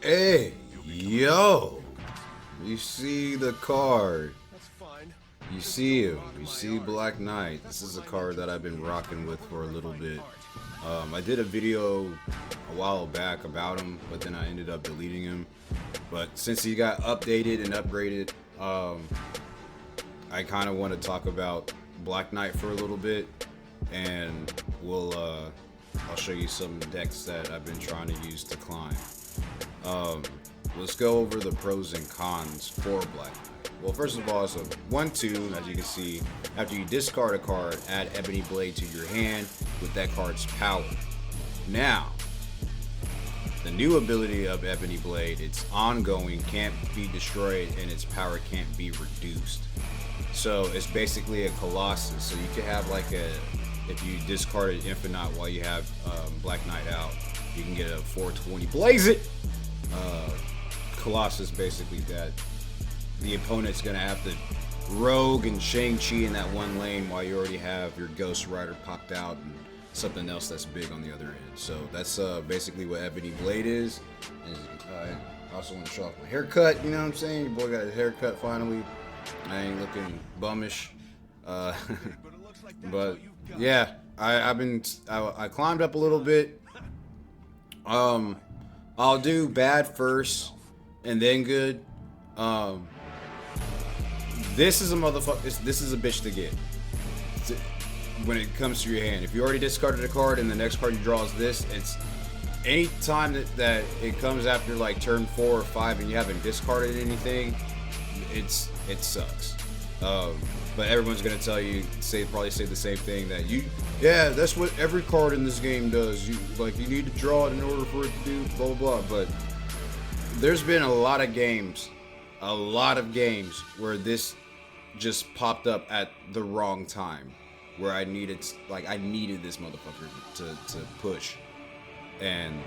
Hey, yo, you see the card. You see him. You see Black Knight. This is a card that I've been rocking with for a little bit. I did a video a while back about him, but then I ended up deleting him. But since he got updated and upgraded, I kind of want to talk about Black Knight for a little bit, and I'll show you some decks that I've been trying to use to climb. Let's go over the pros and cons for Black Knight. Well, first of all, it's a 1/2, as you can see. After you discard a card, add Ebony Blade to your hand with that card's power. Now, the new ability of Ebony Blade, it's ongoing, can't be destroyed, and its power can't be reduced. So it's basically a Colossus. So you can have like if you discarded Infinite while you have Black Knight out, you can get a 420 Blaze it! Colossus, basically, that the opponent's gonna have to Rogue and Shang-Chi in that one lane while you already have your Ghost Rider popped out and something else that's big on the other end. So that's basically what Ebony Blade is. And I also want to show off my haircut, you know what I'm saying? Your boy got his haircut finally. I ain't looking bummish. But yeah, I climbed up a little bit. I'll do bad first and then good. This is a motherfucker. This is a bitch to get when it comes to your hand. If you already discarded a card and the next card you draw is this, it's any time that it comes after like turn 4 or 5 and you haven't discarded anything, it sucks. But everyone's gonna tell you, probably say the same thing, that yeah, that's what every card in this game does. You need to draw it in order for it to do blah blah blah. But there's been a lot of games where this just popped up at the wrong time, where I needed this motherfucker to push, and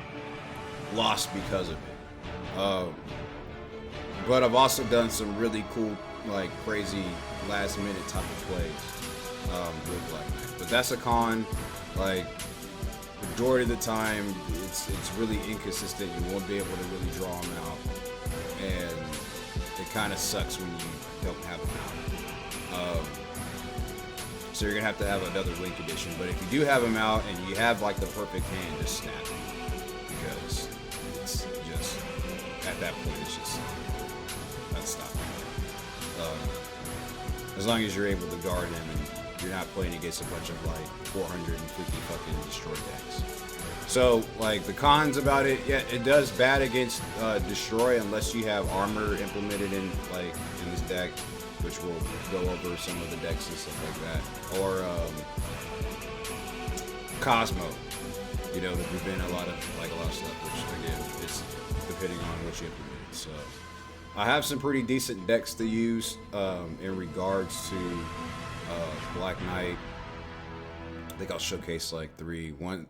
lost because of it. But I've also done some really cool, like crazy last minute type of plays with Black Knight. But that's a con. Like, majority of the time, it's really inconsistent. You won't be able to really draw them out, and it kind of sucks when you don't have them out. So you're gonna have to have another Link edition. But if you do have them out and you have like the perfect hand, just snap it, because it's just at that point it's just that's stop. As long as you're able to guard him and you're not playing against a bunch of like 450 fucking destroy decks. So like the cons about it, yeah, it does bad against destroy unless you have armor implemented in this deck, which we'll go over some of the decks and stuff like that, or Cosmo, to prevent a lot of stuff, which again is depending on what you implemented. So I have some pretty decent decks to use in regards to Black Knight. I think I'll showcase like 3. One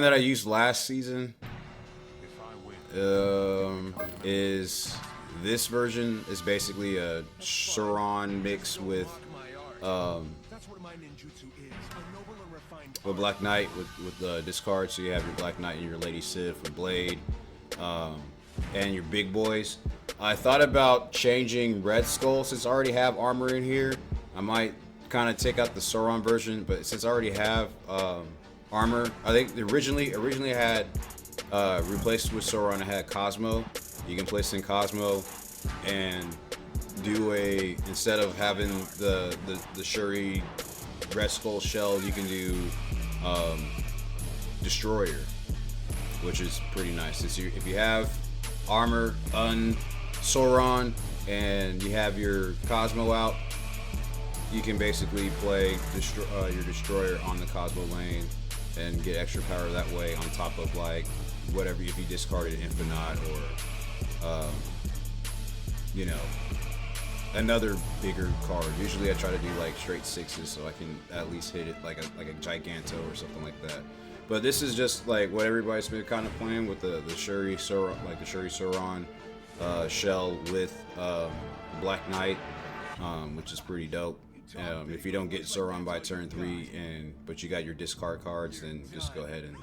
that I used last season is this version. Is basically a Sauron mix with Black Knight with the discard. So you have your Black Knight and your Lady Sif with Blade, and your big boys. I thought about changing Red Skull since I already have armor in here. I might kind of take out the Sauron version, but since I already have armor, I think originally I had replaced with Sauron. I had Cosmo. You can place in Cosmo and do instead of having the Shuri Red Skull shell, you can do Destroyer, which is pretty nice. If you have armor on Sauron and you have your Cosmo out, you can basically play your Destroyer on the Cosmo lane and get extra power that way, on top of like whatever, if you discarded Infinite or another bigger card. Usually I try to do like straight 6s so I can at least hit it like a Giganto or something like that. But this is just like what everybody's been kind of playing with the Shuri Sauron, like the Shuri Sauron shell with Black Knight, which is pretty dope. If you don't get Sauron by turn 3 but you got your discard cards, then just go ahead and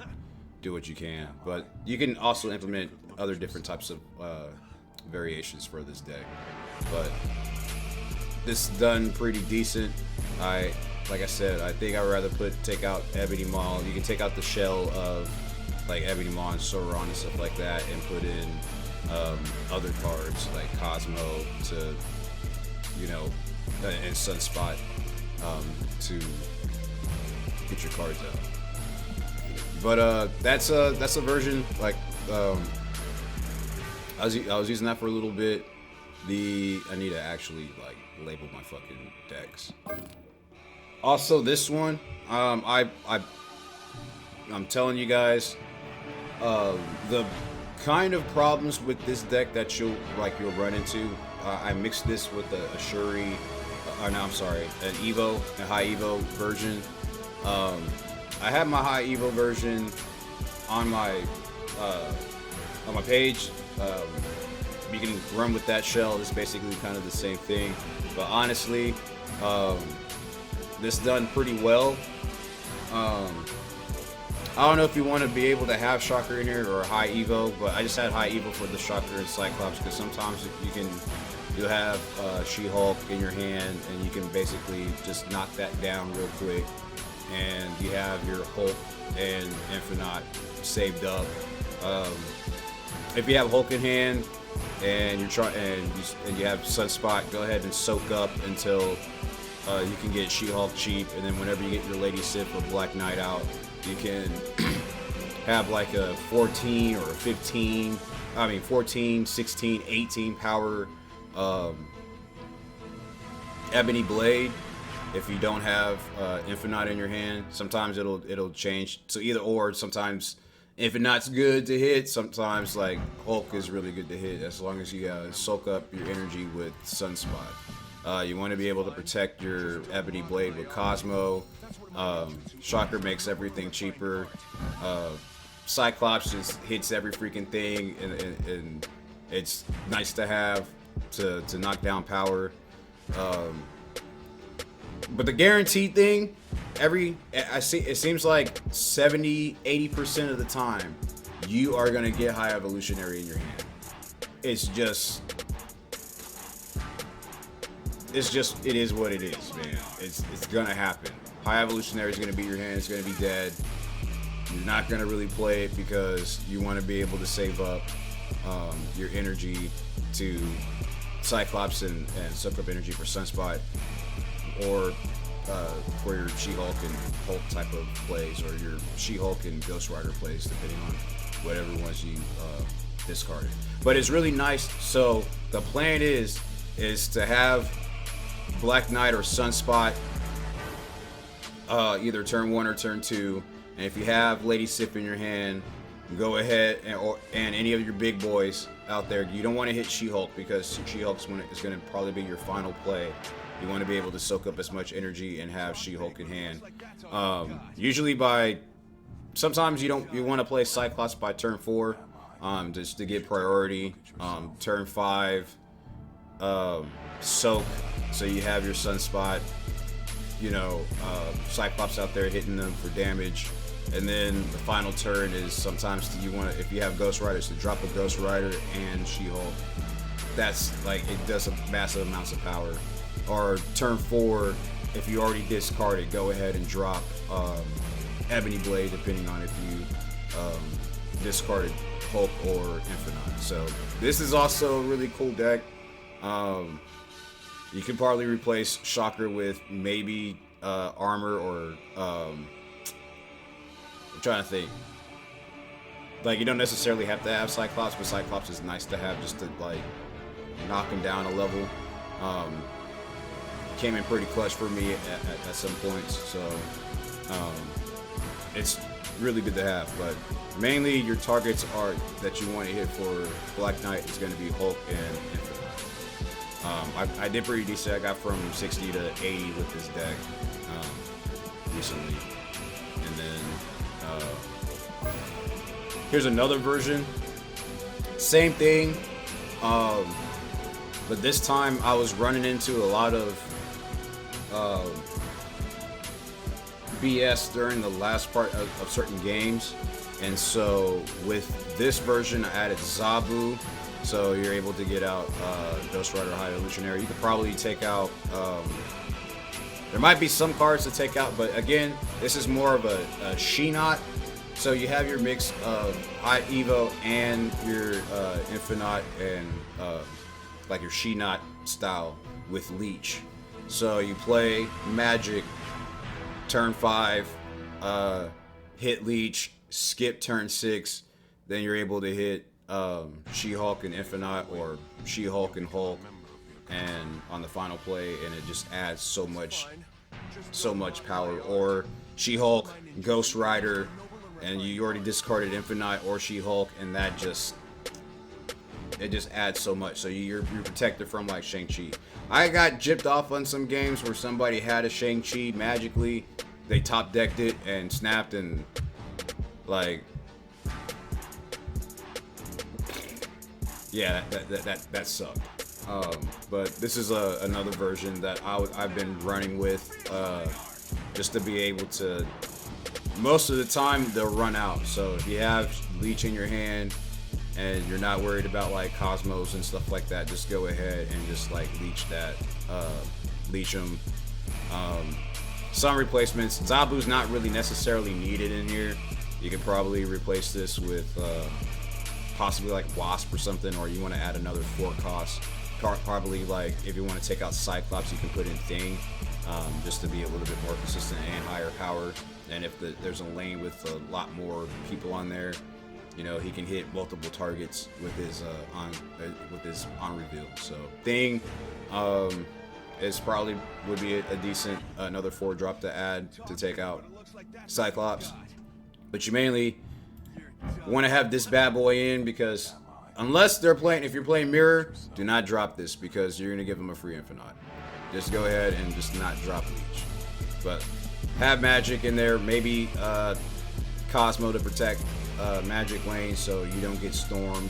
do what you can. But you can also implement other different types of variations for this deck. But this is done pretty decent. Like I said, I think I'd rather take out Ebony Maw. You can take out the shell of like Ebony Maw and Sauron and stuff like that, and put in other cards like Cosmo to, you know, and Sunspot to get your cards out. But that's a version. Like I was using that for a little bit. I need to actually like label my fucking decks. Also, this one, I'm telling you guys, the kind of problems with this deck that you'll run into. I mixed this with a Shuri, no, I'm sorry, an Evo, a high Evo version. I have my high Evo version on my page. You can run with that shell. It's basically kind of the same thing, but honestly, this done pretty well. I don't know if you want to be able to have Shocker in here or high Evo, but I just had high Evo for the Shocker and Cyclops because sometimes you'll have She-Hulk in your hand and you can basically just knock that down real quick, and you have your Hulk and Infinite saved up. If you have Hulk in hand and you have Sunspot, go ahead and soak up until you can get She-Hulk cheap, and then whenever you get your Lady Sif or Black Knight out, you can have like a 14 or a 15, 16, 18 power Ebony Blade. If you don't have Infinite in your hand, sometimes it'll change. So either or, sometimes Infinite's good to hit, sometimes like Hulk is really good to hit, as long as you soak up your energy with Sunspot. You want to be able to protect your Ebony Blade with Cosmo. Shocker makes everything cheaper. Cyclops just hits every freaking thing, and it's nice to have to knock down power. But the guaranteed thing, it seems like 70-80% of the time, you are gonna get High Evolutionary in your hand. It is what it is, man. It's gonna happen. High Evolutionary is gonna be your hand. It's gonna be dead. You're not gonna really play it because you want to be able to save up your energy to Cyclops and soak up energy for Sunspot, or for your She-Hulk and Hulk type of plays, or your She-Hulk and Ghost Rider plays, depending on whatever ones you discarded. But it's really nice. So the plan is to have Black Knight or Sunspot either turn 1 or turn 2, and if you have Lady Sif in your hand, go ahead and any of your big boys out there. You don't want to hit She-Hulk because She-Hulk is going to probably be your final play. You want to be able to soak up as much energy and have She-Hulk in hand. Usually sometimes you want to play Cyclops by turn 4, just to get priority. Turn 5, soak, so you have your Sunspot, Cyclops out there hitting them for damage. And then the final turn is sometimes if you have Ghost Riders, to drop a Ghost Rider and She-Hulk. That's like, it does massive amounts of power. Or turn 4, if you already discarded, go ahead and drop Ebony Blade, depending on if you discarded Hulk or Infinite. So this is also a really cool deck. You can probably replace Shocker with maybe armor, or I'm trying to think. Like, you don't necessarily have to have Cyclops, but Cyclops is nice to have just to like knock him down a level. Came in pretty clutch for me at some points, so it's really good to have. But mainly your targets that you want to hit for Black Knight is going to be Hulk and Infinite. I did pretty decent. I got from 60 to 80 with this deck recently. And then here's another version. Same thing. But this time I was running into a lot of BS during the last part of certain games. And so with this version, I added Zabu, so you're able to get out Ghost Rider High Evolutionary. You could probably take out. There might be some cards to take out, but again, this is more of a She-Not. So you have your mix of High Evo and your Infinite and like your She-Not style with Leech. So you play Magic, turn 5, hit Leech, skip turn 6, then you're able to hit She-Hulk and Infinite or She-Hulk and Hulk, and on the final play, and it just adds so much power. Or She-Hulk, Ghost Rider, and you already discarded Infinite or She-Hulk, and that just adds so much. So you're protected from like Shang-Chi. I got gypped off on some games where somebody had a Shang-Chi magically, they top decked it and snapped, and like, yeah, that sucked. But this is another version that I've been running with, just to be able to. Most of the time they'll run out. So if you have Leech in your hand and you're not worried about like Cosmos and stuff like that, just go ahead and just like leech them. Some replacements. Zabu's not really necessarily needed in here. You could probably replace this with possibly like Wasp or something, or you want to add another 4 cost. Probably like if you want to take out Cyclops, you can put in Thing, just to be a little bit more consistent and higher power. And if there's a lane with a lot more people on there, you know, he can hit multiple targets with his on reveal. So Thing is probably would be a decent another 4 drop to add to take out Cyclops. But you mainly want to have this bad boy in, because unless they're playing, if you're playing Mirror, do not drop this, because you're gonna give them a free Infinite. Just go ahead and just not drop Leech. But have Magic in there, maybe Cosmo to protect Magic lane so you don't get stormed.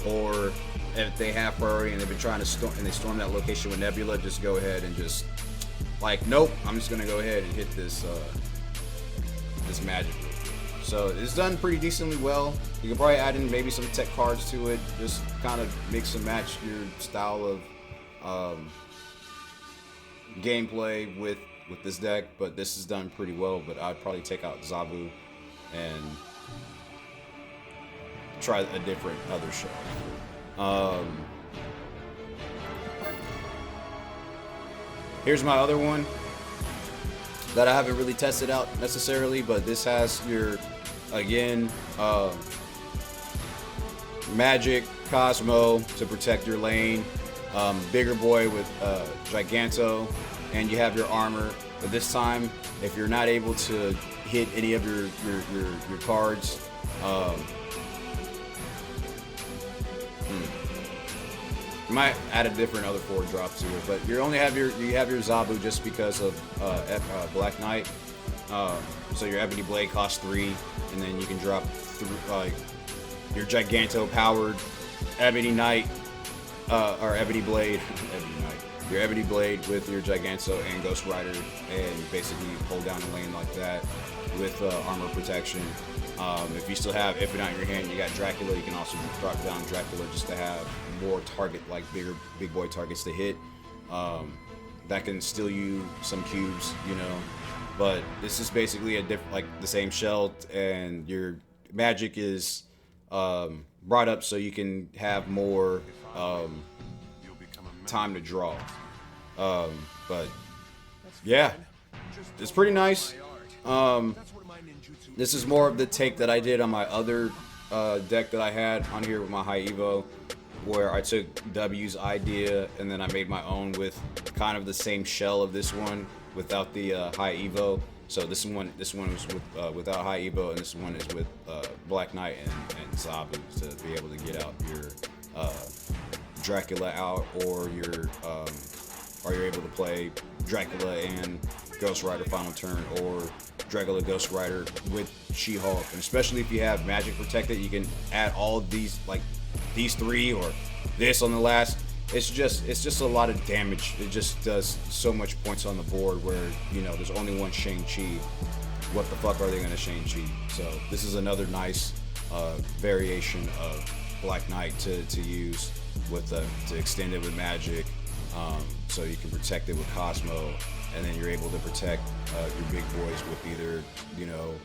Or if they have priority and they've been trying to storm that location with Nebula, just go ahead and just like, nope, I'm just gonna go ahead and hit this this Magic. So it's done pretty decently well. You can probably add in maybe some tech cards to it, just kind of mix and match your style of gameplay with this deck. But this is done pretty well. But I'd probably take out Zabu and try a different other show. Here's my other one that I haven't really tested out necessarily, but this has your, again, Magic, Cosmo to protect your lane, Bigger Boy with Giganto, and you have your armor. But this time, if you're not able to hit any of your cards, you might add a different other 4 drop to it, but you only have your Zabu just because of Black Knight. So your Ebony Blade costs 3, and then you can drop like your Giganto powered Ebony Knight or Ebony Blade, Ebony Knight. Your Ebony Blade with your Giganto and Ghost Rider, and basically hold down the lane like that with armor protection. If you still have Infinite in your hand, you got Dracula. You can also drop down Dracula just to have more like big boy targets to hit. That can steal you some cubes, you know. But this is basically like the same shell, and your Magic is brought up so you can have more time to draw. But yeah, it's pretty nice. This is more of the take that I did on my other deck that I had on here with my High Evo, where I took W's idea and then I made my own with kind of the same shell of this one without the High Evo. So this one was with without High Evo, and this one is with Black Knight and Zabu to be able to get out your Dracula out, or you're able to play Dracula and Ghost Rider final turn, or Dracula Ghost Rider with She-Hulk. And especially if you have Magic protected, you can add all of these, like these 3 or this on the last. It's just a lot of damage. It just does so much points on the board where, you know, there's only one Shang-Chi. what the fuck are they gonna change cheat? So this is another nice variation of Black Knight to use with to extend it with magic, so you can protect it with Cosmo, and then you're able to protect your big boys with either, you know,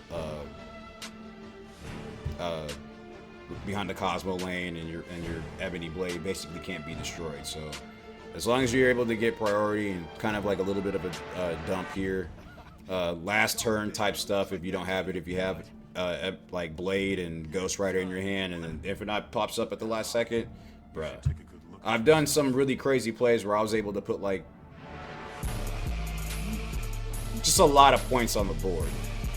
behind the Cosmo lane, and your Ebony Blade basically can't be destroyed. So as long as you're able to get priority and kind of like a little bit of a dump here, last turn type stuff if you don't have it, if you have like Blade and Ghost Rider in your hand, and then if it not pops up at the last second, bruh. I've done some really crazy plays where I was able to put like just a lot of points on the board,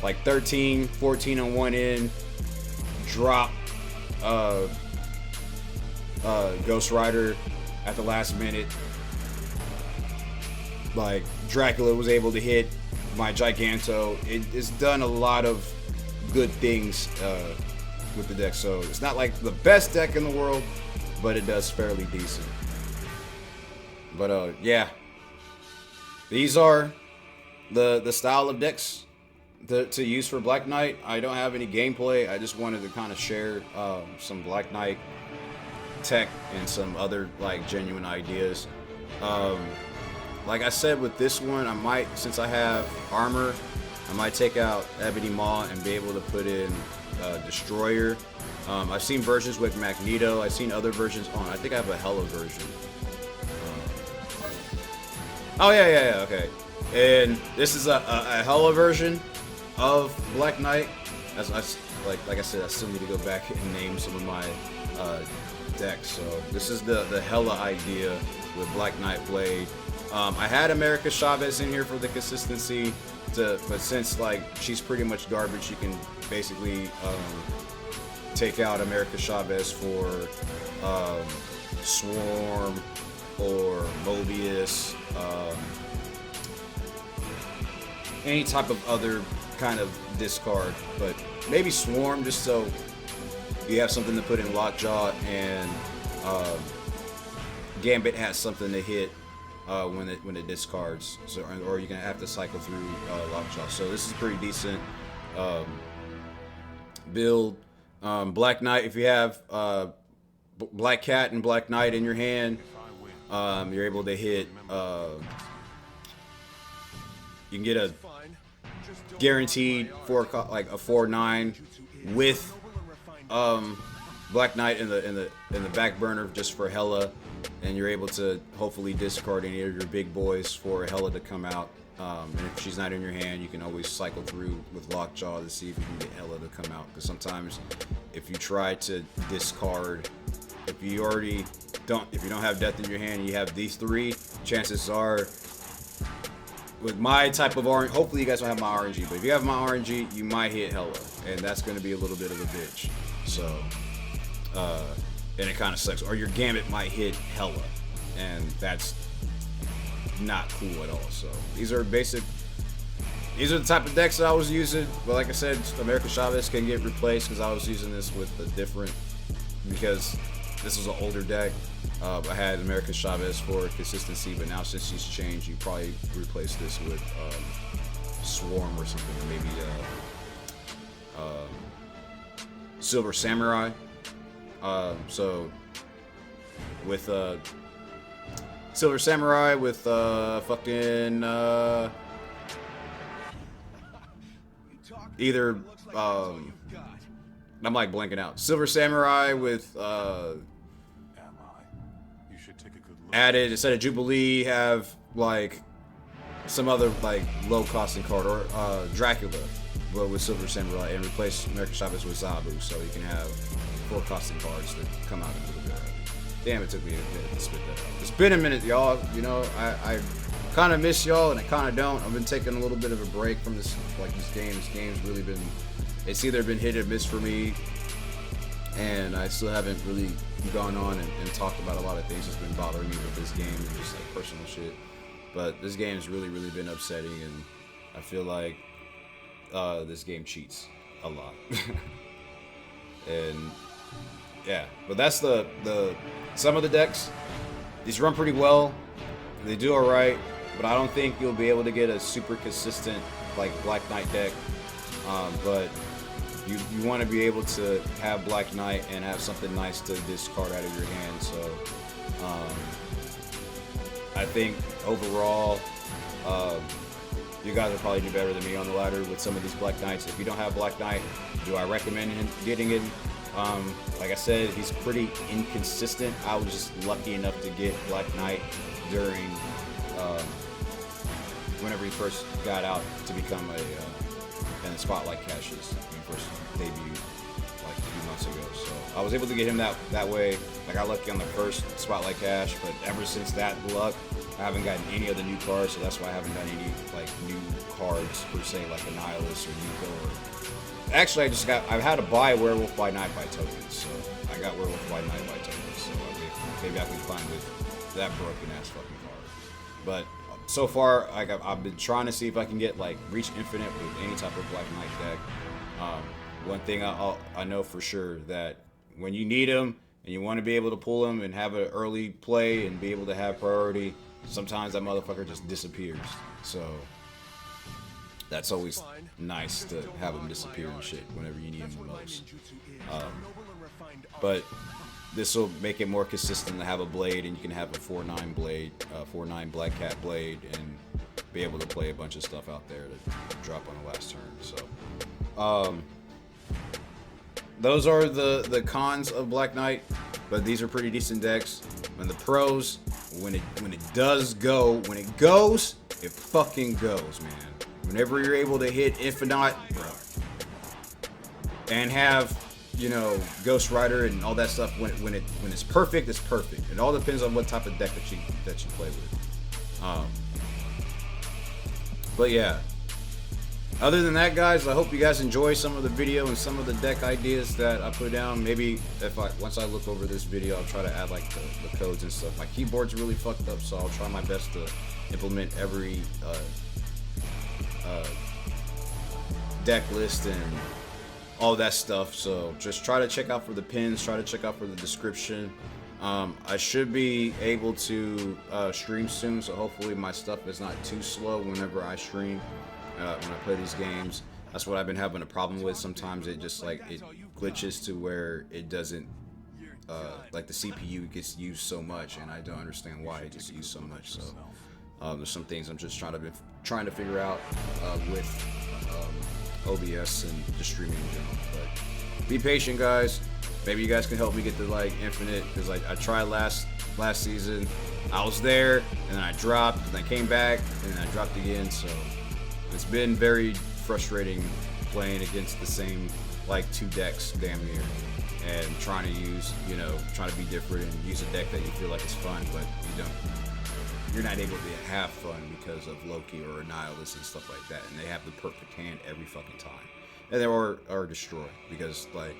like 13, 14 on one end, drop Ghost Rider at the last minute. Like Dracula was able to hit my Giganto. It's done a lot of good things with the deck, so it's not like the best deck in the world, but it does fairly decent. But yeah, these are the style of decks to use for Black Knight. I don't have any gameplay. I just wanted to kind of share some Black Knight tech and some other like genuine ideas. Like I said, with this one, I might, since I have armor, I might take out Ebony Maw and be able to put in Destroyer. I've seen versions with Magneto. I've seen other versions on. I think I have a Hella version. Oh yeah, okay. And this is a Hella version of Black Knight. Like I said, I still need to go back and name some of my decks. So this is the Hella idea with Black Knight Blade. I had America Chavez in here for the consistency, but since like she's pretty much garbage, you can basically take out America Chavez for Swarm or Mobius, any type of other kind of discard, but maybe Swarm just so you have something to put in Lockjaw, and Gambit has something to hit when it discards, so, or you're gonna have to cycle through Lockjaw. So this is pretty decent build. Black Knight, if you have Black Cat and Black Knight in your hand, you're able to hit. You can get a guaranteed like a 4/9 with Black Knight in the back burner just for Hella, and you're able to hopefully discard any of your big boys for Hella to come out. And if she's not in your hand, you can always cycle through with Lockjaw to see if you can get Hella to come out. Because sometimes, if you try to discard, if you don't have Death in your hand, and you have these three, chances are, with my type of RNG, hopefully you guys don't have my RNG, but if you have my RNG, you might hit Hella, and that's going to be a little bit of a bitch. So, and it kind of sucks. Or your Gambit might hit Hella, and that's not cool at all. So these are the type of decks that I was using, but like I said, America Chavez can get replaced because I was using this with a different, because this was an older deck. I had America Chavez for consistency, but now since she's changed, you probably replace this with Swarm or something, maybe Silver Samurai. So with Silver Samurai with fucking either I'm like blanking out. Silver Samurai with added, instead of Jubilee, have like some other like low costing card, or Dracula, but with Silver Samurai, and replace American Chavez with Zabu, so you can have 4 costing cards that come out a little bit. Damn, it took me a minute to spit that out. It's been a minute, y'all. You know, I kind of miss y'all, and I kind of don't. I've been taking a little bit of a break from this, this game. This game's really been, it's either been hit or miss for me, and I still haven't really gone on and talked about a lot of things that's been bothering me with this game, and just like personal shit. But this game has really, really been upsetting, and I feel like this game cheats a lot. And yeah, but that's the some of the decks. These run pretty well. They do alright, but I don't think you'll be able to get a super consistent like Black Knight deck But you want to be able to have Black Knight and have something nice to discard out of your hand. So I think overall, you guys will probably do better than me on the ladder with some of these Black Knights. If you don't have Black Knight, do I recommend getting it? Like I said, he's pretty inconsistent. I was just lucky enough to get Black Knight during whenever he first got out to become in the spotlight caches when he first debuted like a few months ago. So I was able to get him that way. I got lucky on the first spotlight cache, but ever since that luck, I haven't gotten any of the new cards, so that's why I haven't done any like new cards per se, like Annihilus or Nico. Or actually, I've had to buy Werewolf by Night by tokens, so I got Werewolf by Night by tokens. So maybe I can climb with that broken ass fucking card. But so far, I've been trying to see if I can get like Reach Infinite with any type of Black Knight deck. One thing I know for sure that when you need him and you want to be able to pull him and have an early play and be able to have priority, sometimes that motherfucker just disappears. So that's always nice to have him disappear and shit whenever you need him the most. But this will make it more consistent to have a blade, and you can have a 4/9 blade, 4/9 Black Cat blade, and be able to play a bunch of stuff out there to drop on the last turn. So those are the cons of Black Knight, but these are pretty decent decks. And the pros, when it does go, when it goes, it fucking goes, man. Whenever you're able to hit Infinite, bro, and have, you know, Ghost Rider and all that stuff, when it's perfect, it's perfect. It all depends on what type of deck that you play with. But yeah. Other than that, guys, I hope you guys enjoy some of the video and some of the deck ideas that I put down. Maybe once I look over this video, I'll try to add like the codes and stuff. My keyboard's really fucked up, so I'll try my best to implement every deck list and all that stuff. So just try to check out for the pins, try to check out for the description. I should be able to stream soon, so hopefully my stuff is not too slow whenever I stream. When I play these games, that's what I've been having a problem with. Sometimes it just like it glitches to where it doesn't like the CPU gets used so much, and I don't understand why it gets used so much. So there's some things I'm just trying to figure out with OBS and just streaming in general. But be patient, guys. Maybe you guys can help me get to like Infinite, because like I tried last season, I was there and then I dropped, and I came back and then I dropped again. So it's been very frustrating playing against the same like two decks damn near, and trying to be different and use a deck that you feel like is fun, but you're not able to have fun because of Loki or Annihilus and stuff like that, and they have the perfect hand every fucking time, and they are destroy, because like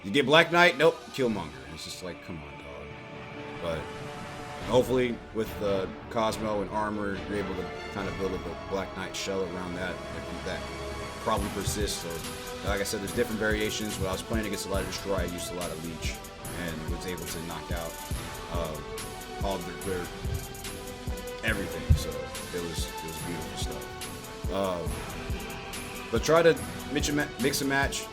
you get Black Knight, nope, Killmonger. It's just like, come on, dog. But hopefully with the Cosmo and armor, you're able to kind of build up a Black Knight shell around that if that problem persists. So like I said, there's different variations. When I was playing against a lot of Destroy, I used a lot of Leech and was able to knock out all their everything. So it was beautiful stuff. But try to mix and match.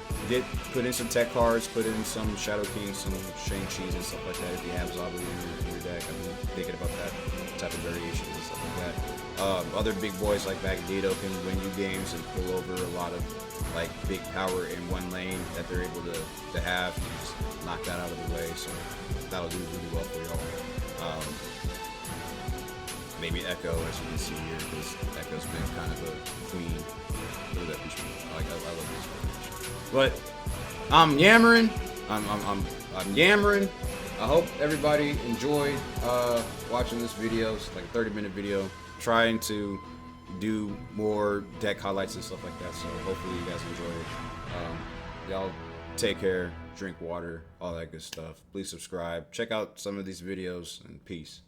Put in some tech cards, put in some Shadow Kings, some Shang-Chi's and stuff like that. If you have Zabu in your deck, I'm thinking about that type of variations and stuff like that. Other big boys like Magneto can win you games and pull over a lot of like big power in one lane that they're able to have. You just knock that out of the way, so that'll do really well for y'all. Maybe Echo, as you can see here, because Echo's been kind of a queen. Look at that bitch. I love this bitch. But I'm yammering. I'm yammering. I hope everybody enjoyed watching this video. It's like a 30-minute video. Trying to do more deck highlights and stuff like that. So hopefully you guys enjoy it. Y'all take care. Drink water. All that good stuff. Please subscribe. Check out some of these videos. And peace.